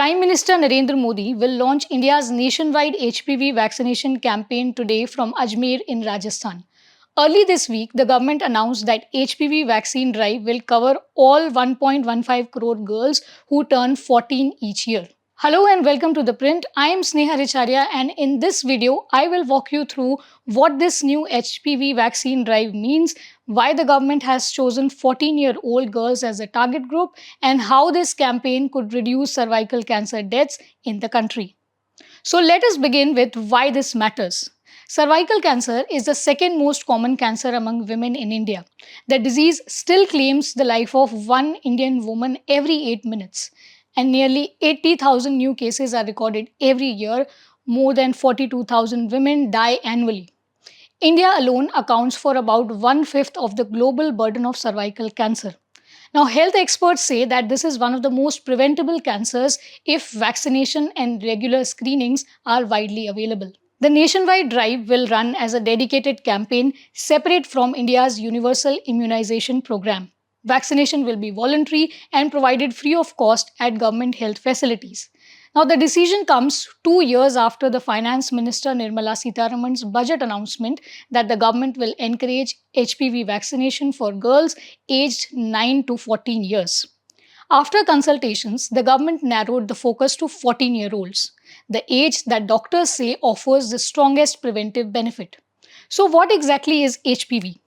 Prime Minister Narendra Modi will launch India's nationwide HPV vaccination campaign today from Ajmer in Rajasthan. Early this week, the government announced that HPV vaccine drive will cover all 1.15 crore girls who turn 14 each year. Hello and welcome to The Print. I am Sneha Richarya, and in this video, I will walk you through what this new HPV vaccine drive means, why the government has chosen 14-year-old girls as a target group, and how this campaign could reduce cervical cancer deaths in the country. So let us begin with why this matters. Cervical cancer is the second most common cancer among women in India. The disease still claims the life of one Indian woman every 8 minutes, and nearly 80,000 new cases are recorded every year. More than 42,000 women die annually. India alone accounts for about one-fifth of the global burden of cervical cancer. Now, health experts say that this is one of the most preventable cancers if vaccination and regular screenings are widely available. The nationwide drive will run as a dedicated campaign separate from India's universal immunization program. Vaccination will be voluntary and provided free of cost at government health facilities. Now, the decision comes 2 years after the Finance Minister Nirmala Sitharaman's budget announcement that the government will encourage HPV vaccination for girls aged 9 to 14 years. After consultations, the government narrowed the focus to 14-year-olds, the age that doctors say offers the strongest preventive benefit. So, what exactly is HPV?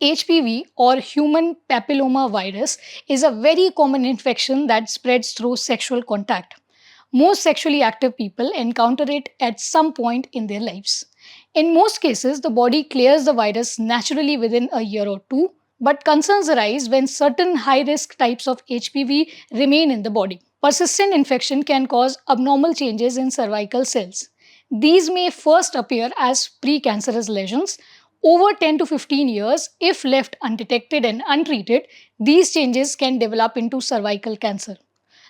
HPV, or human papilloma virus, is a very common infection that spreads through sexual contact. Most sexually active people encounter it at some point in their lives. In most cases, the body clears the virus naturally within a year or two, but concerns arise when certain high risk types of HPV remain in the body. Persistent infection can cause abnormal changes in cervical cells. These may first appear as precancerous lesions. Over 10 to 15 years, if left undetected and untreated, these changes can develop into cervical cancer.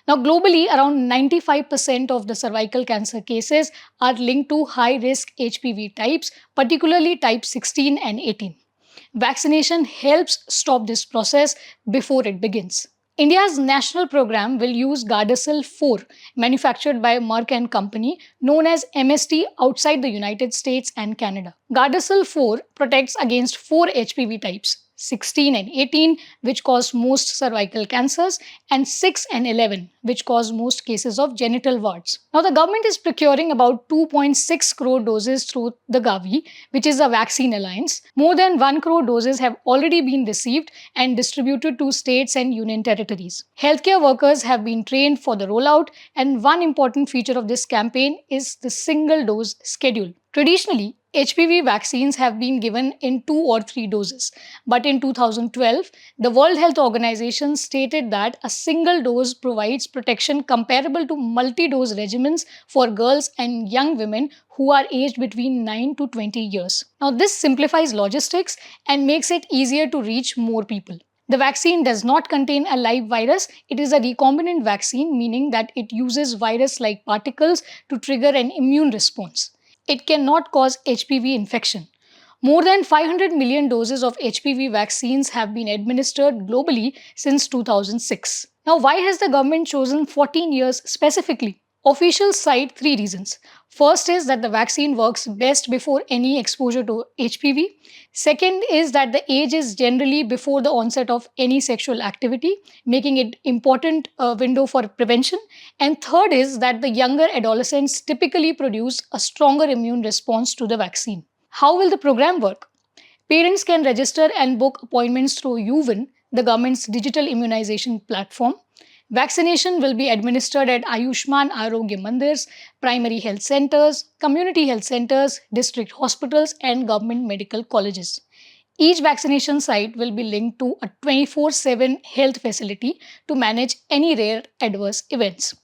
Now, globally, around 95% of the cervical cancer cases are linked to high risk HPV types, particularly type 16 and 18. Vaccination helps stop this process before it begins. India's national program will use Gardasil 4, manufactured by Merck and Company, known as MST outside the United States and Canada. Gardasil 4 protects against 4 HPV types: 16 and 18, which cause most cervical cancers, and 6 and 11, which cause most cases of genital warts. Now, the government is procuring about 2.6 crore doses through the Gavi, which is a vaccine alliance. More than 1 crore doses have already been received and distributed to states and union territories. Healthcare workers have been trained for the rollout, and one important feature of this campaign is the single dose schedule. Traditionally, HPV vaccines have been given in 2 or 3 doses, but in 2012, the World Health Organization stated that a single dose provides protection comparable to multi-dose regimens for girls and young women who are aged between 9 to 20 years. Now, this simplifies logistics and makes it easier to reach more people. The vaccine does not contain a live virus. It is a recombinant vaccine, meaning that it uses virus-like particles to trigger an immune response. It cannot cause HPV infection. More than 500 million doses of HPV vaccines have been administered globally since 2006. Now, why has the government chosen 14 years specifically? Officials cite 3 reasons. First is that the vaccine works best before any exposure to HPV. Second is that the age is generally before the onset of any sexual activity, making it important window for prevention. And third is that the younger adolescents typically produce a stronger immune response to the vaccine. How will the program work? Parents can register and book appointments through UVIN, the government's digital immunization platform. Vaccination will be administered at Ayushman Arogya Mandirs, primary health centers, community health centers, district hospitals, and government medical colleges. Each vaccination site will be linked to a 24/7 health facility to manage any rare adverse events.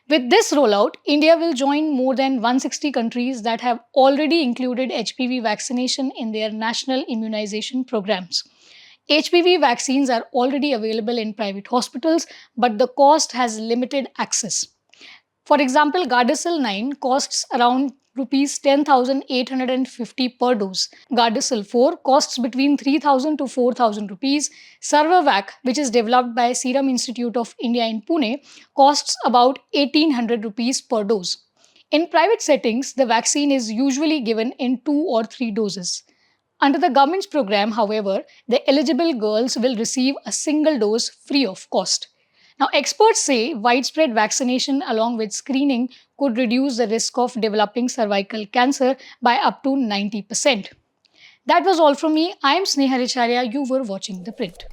With this rollout, India will join more than 160 countries that have already included HPV vaccination in their national immunization programs. HPV vaccines are already available in private hospitals, but the cost has limited access. For example, Gardasil 9 costs around rupees 10,850 per dose. Gardasil 4 costs between 3,000 to 4,000 rupees. Servavac, which is developed by Serum Institute of India in Pune, costs about 1,800 rupees per dose. In private settings, the vaccine is usually given in 2 or 3 doses. Under the government's program, however, the eligible girls will receive a single dose free of cost. Now, experts say widespread vaccination along with screening could reduce the risk of developing cervical cancer by up to 90%. That was all from me. I am Sneha Richarya. You were watching The Print.